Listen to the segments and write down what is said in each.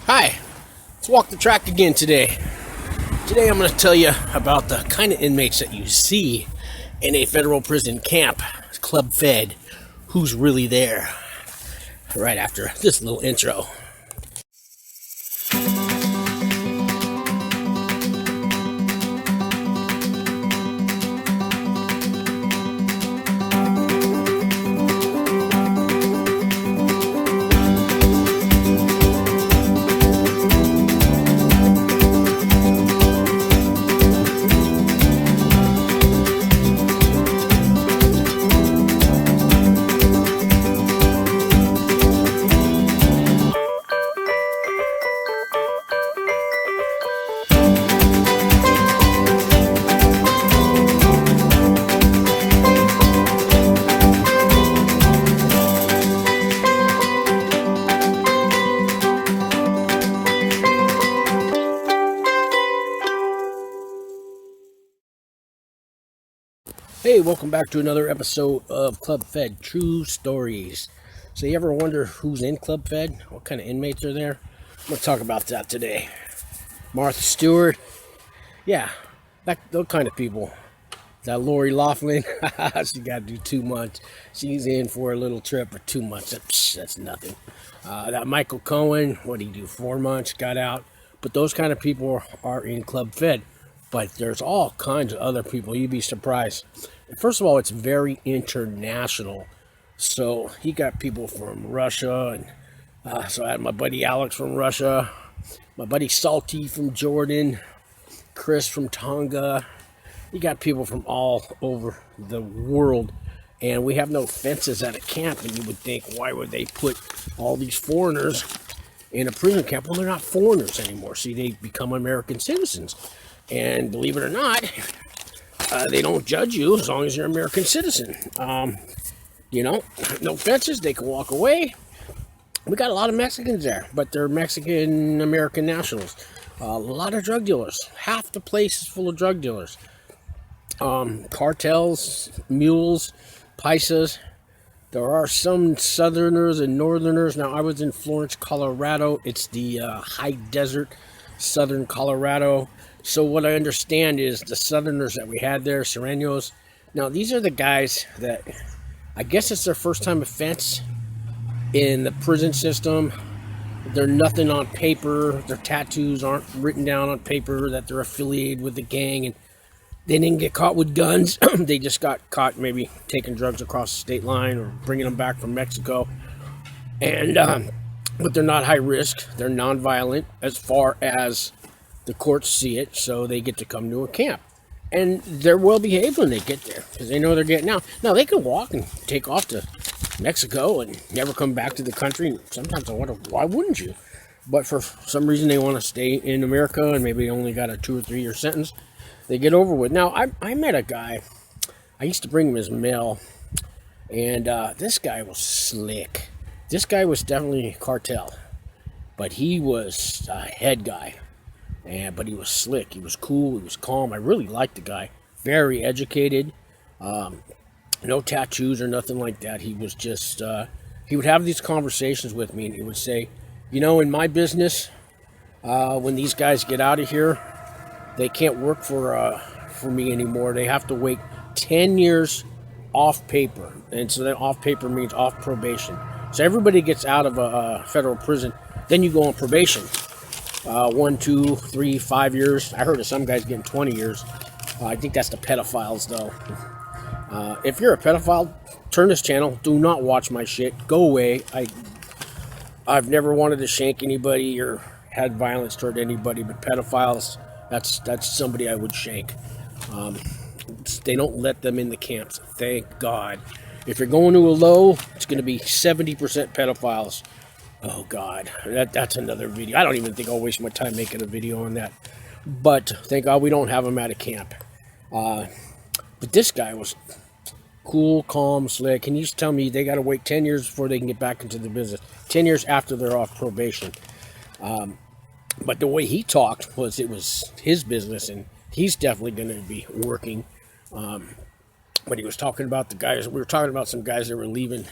Hi, let's walk the track again today. Today I'm going to tell you about the kind of inmates that you see in a federal prison camp, club fed, who's really there, right after this little intro. Hey, welcome back to another episode of Club Fed True Stories. So you ever wonder who's in Club Fed? What kind of inmates are there? I'm going to talk about that today. Martha Stewart. Yeah, those kind of people. That Lori Laughlin, she got to do 2 months. She's in for a little trip for 2 months. That's nothing. That Michael Cohen, what did he do? 4 months, got out. But those kind of people are in Club Fed. But there's all kinds of other people. You'd be surprised. First of all, it's very international. So he got people from Russia, and so I had my buddy Alex from Russia, my buddy Salty from Jordan, Chris from Tonga. You got people from all over the world, and we have no fences at a camp. And you would think, why would they put all these foreigners in a prison camp? Well, they're not foreigners anymore. See, they become American citizens. And believe it or not, they don't judge you as long as you're an American citizen. No fences, they can walk away. We got a lot of Mexicans there, but they're Mexican American nationals. A lot of drug dealers. Half the place is full of drug dealers. Cartels, mules, paisas. There are some Southerners and Northerners. Now, I was in Florence, Colorado. It's the high desert, southern Colorado. So what I understand is the Southerners that we had there, Serranos. Now, these are the guys that, I guess it's their first time offense in the prison system. They're nothing on paper. Their tattoos aren't written down on paper that they're affiliated with the gang. And they didn't get caught with guns. They just got caught maybe taking drugs across the state line or bringing them back from Mexico. And but they're not high risk. They're nonviolent as far as the courts see it, so they get to come to a camp. And they're well behaved when they get there, because they know they're getting out. Now, they can walk and take off to Mexico and never come back to the country. Sometimes I wonder, why wouldn't you? But for some reason, they want to stay in America, and maybe they only got a 2 or 3 year sentence. They get over with. Now, I met a guy. I used to bring him his mail, and this guy was slick. This guy was definitely a cartel, but he was a head guy. But he was slick. He was cool. He was calm. I really liked the guy. Very educated. No tattoos or nothing like that. He was just, he would have these conversations with me, and he would say, in my business, when these guys get out of here, they can't work for me anymore. They have to wait 10 years off paper. And so that off paper means off probation. So everybody gets out of a federal prison. Then you go on probation. 1, 2, 3, 5 years. I heard of some guys getting 20 years. I think that's the pedophiles, though. If you're a pedophile, turn this channel. Do not watch my shit. Go away. I've never wanted to shank anybody or had violence toward anybody, but pedophiles, that's somebody I would shank. They don't let them in the camps. Thank God. If you're going to a low, it's going to be 70% pedophiles. Oh, God, that's another video. I don't even think I'll waste my time making a video on that. But thank God we don't have them at a camp. But this guy was cool, calm, slick. And he used to tell me they got to wait 10 years before they can get back into the business. 10 years after they're off probation. But the way he talked was it was his business, and he's definitely going to be working. But he was talking about the guys. We were talking about some guys that were leaving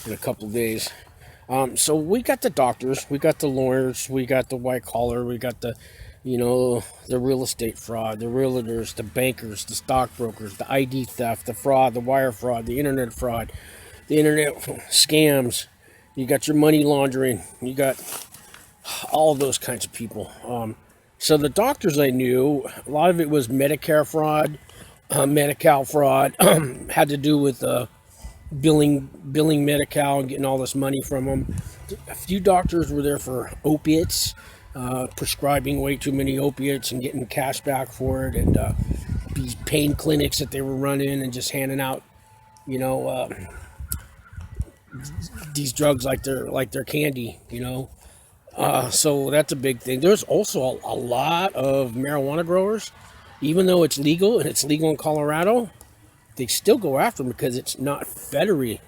in a couple of days. So we got the doctors, we got the lawyers, we got the white collar, we got the, the real estate fraud, the realtors, the bankers, the stockbrokers, the ID theft, the fraud, the wire fraud, the internet fraud, the internet scams. You got your money laundering. You got all those kinds of people. So the doctors I knew, a lot of it was Medicare fraud, Medi-Cal fraud, had to do with billing Medi-Cal and getting all this money from them. A few doctors were there for opiates, prescribing way too many opiates and getting cash back for it, and these pain clinics that they were running and just handing out, these drugs like they're candy, So that's a big thing. There's also a lot of marijuana growers, even though it's legal and it's legal in Colorado. They still go after them because it's not federal.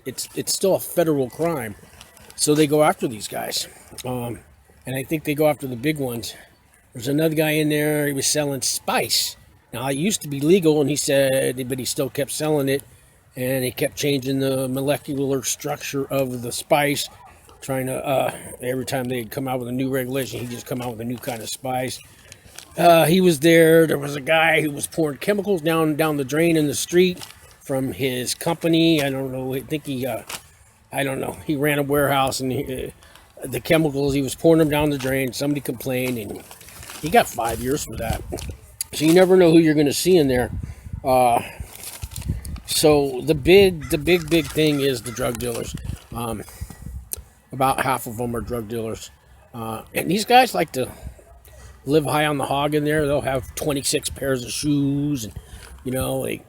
It's still a federal crime. So they go after these guys. And I think they go after the big ones. There's another guy in there, he was selling spice. Now, it used to be legal, and he said, but he still kept selling it. And he kept changing the molecular structure of the spice, trying to, every time they'd come out with a new regulation, he'd just come out with a new kind of spice. He was there. There was a guy who was pouring chemicals down the drain in the street from his company. I don't know. I don't know. He ran a warehouse, and the chemicals, he was pouring them down the drain. Somebody complained, and he got 5 years for that. So you never know who you're going to see in there. So the big thing is the drug dealers. About half of them are drug dealers, and these guys like to live high on the hog in there. They'll have 26 pairs of shoes, and they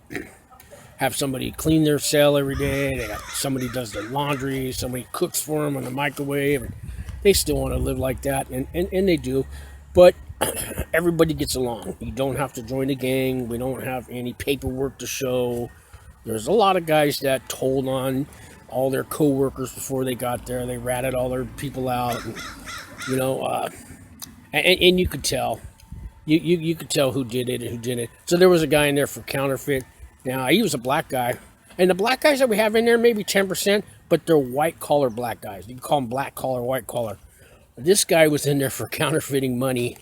have somebody clean their cell every day. They got somebody does their laundry, somebody cooks for them in the microwave, and they still want to live like that, and they do. But everybody gets along. You don't have to join a gang. We don't have any paperwork to show. There's a lot of guys that told on all their co-workers before they got there. They ratted all their people out, and, and you could tell. You could tell who did it and who didn't. So there was a guy in there for counterfeit. Now, he was a black guy. And the black guys that we have in there, maybe 10%, but they're white-collar black guys. You can call them black-collar, white-collar. This guy was in there for counterfeiting money,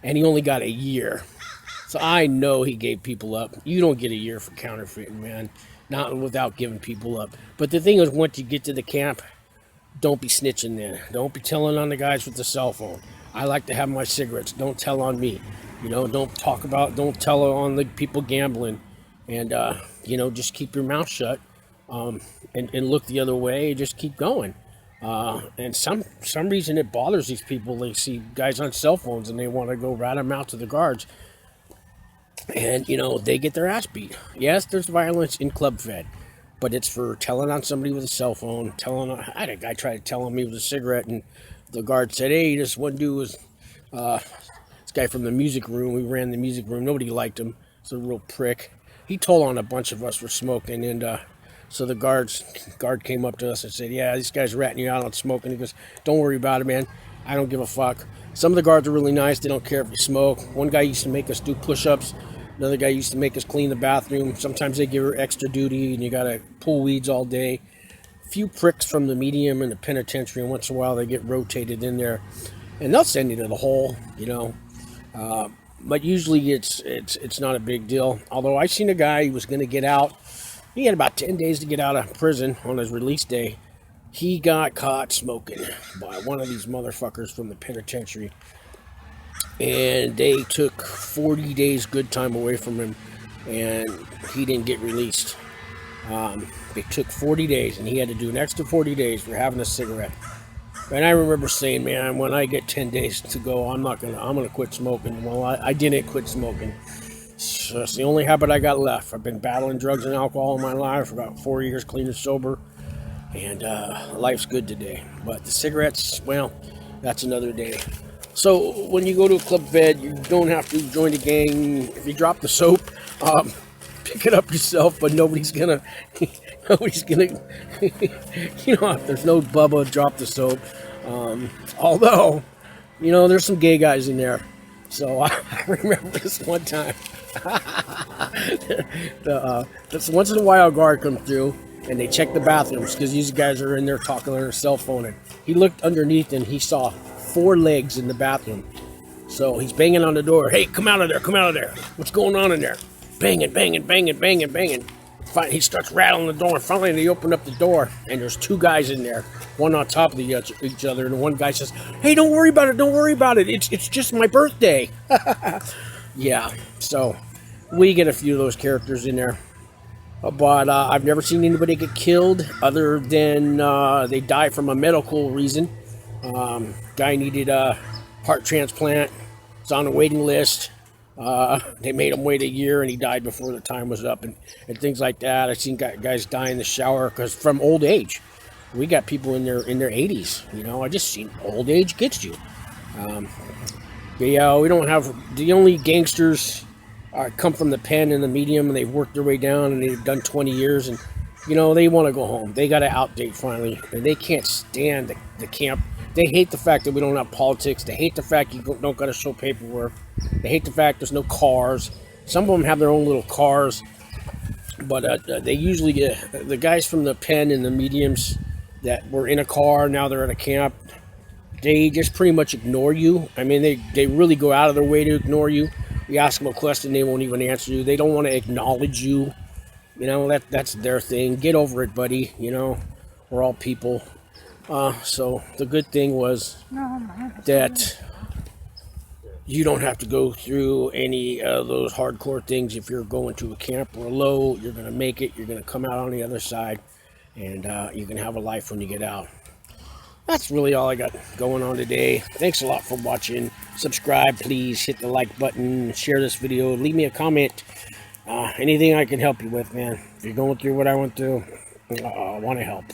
and he only got a year. So I know he gave people up. You don't get a year for counterfeiting, man. Not without giving people up. But the thing is, once you get to the camp, don't be snitching there. Don't be telling on the guys with the cell phone. I like to have my cigarettes. Don't tell on me. Don't tell on the people gambling. And, just keep your mouth shut and look the other way. Just keep going. And some reason it bothers these people. They see guys on cell phones and they want to go rat them out to the guards. And, they get their ass beat. Yes, there's violence in Club Fed, but it's for telling on somebody with a cell phone. I had a guy try to tell on me with a cigarette, and the guard said, hey, this one dude was, this guy from the music room. We ran the music room. Nobody liked him. It's a real prick. He told on a bunch of us for smoking, and so the guard came up to us and said, yeah, this guy's ratting you out on smoking. He goes, don't worry about it, man. I don't give a fuck. Some of the guards are really nice. They don't care if you smoke. One guy used to make us do push-ups. Another guy used to make us clean the bathroom. Sometimes they give her extra duty, and you got to pull weeds all day. A few pricks from the medium and the penitentiary, and once in a while they get rotated in there. And they'll send you to the hole, But usually it's not a big deal. Although I seen a guy, he was going to get out. He had about 10 days to get out of prison on his release day. He got caught smoking by one of these motherfuckers from the penitentiary. And they took 40 days good time away from him, and he didn't get released. They took 40 days, and he had to do an extra 40 days for having a cigarette. And I remember saying, man, when I get 10 days to go, I'm gonna quit smoking. Well, I didn't quit smoking. So it's the only habit I got left. I've been battling drugs and alcohol in my life for about 4 years, clean and sober. And life's good today. But the cigarettes, well, that's another day. So when you go to a Club Fed, you don't have to join a gang. If you drop the soap, pick it up yourself, but nobody's gonna, there's no Bubba, drop the soap. Although, there's some gay guys in there. So I remember this one time, once in a while a guard comes through, and they checked the bathrooms because these guys are in there talking on their cell phone. And he looked underneath and he saw 4 legs in the bathroom. So he's banging on the door. Hey, come out of there, come out of there. What's going on in there? Banging, banging, banging, banging, banging. He starts rattling the door. Finally, they open up the door, and there's 2 guys in there, one on top of each other. And one guy says, "Hey, don't worry about it. Don't worry about it. It's just my birthday." Yeah. So we get a few of those characters in there, but I've never seen anybody get killed other than they die from a medical reason. Guy needed a heart transplant. It's on the waiting list. They made him wait a year, and he died before the time was up, and things like that. I've seen guys die in the shower because from old age. We got people in their 80s. You know, I just seen old age gets you. But yeah, we don't have the only gangsters come from the pen and the medium, and they've worked their way down, and they've done 20 years, and you know they want to go home. They got to outdate finally, and they can't stand the camp. They hate the fact that we don't have politics. They hate the fact you don't got to show paperwork. They hate the fact there's no cars. Some of them have their own little cars, but they usually get the guys from the pen and the mediums that were in a car. Now they're at a camp. They just pretty much ignore you. I mean, they really go out of their way to ignore you. You ask them a question, they won't even answer you. They don't want to acknowledge you. You know, that's their thing. Get over it, buddy. You know, we're all people. So the good thing was that you don't have to go through any of those hardcore things. If you're going to a camp or a low, you're going to make it. You're going to come out on the other side, and you can have a life when you get out. That's really all I got going on today. Thanks a lot for watching. Subscribe, please. Hit the like button. Share this video. Leave me a comment. Anything I can help you with, man. If you're going through what I went through, I want to help.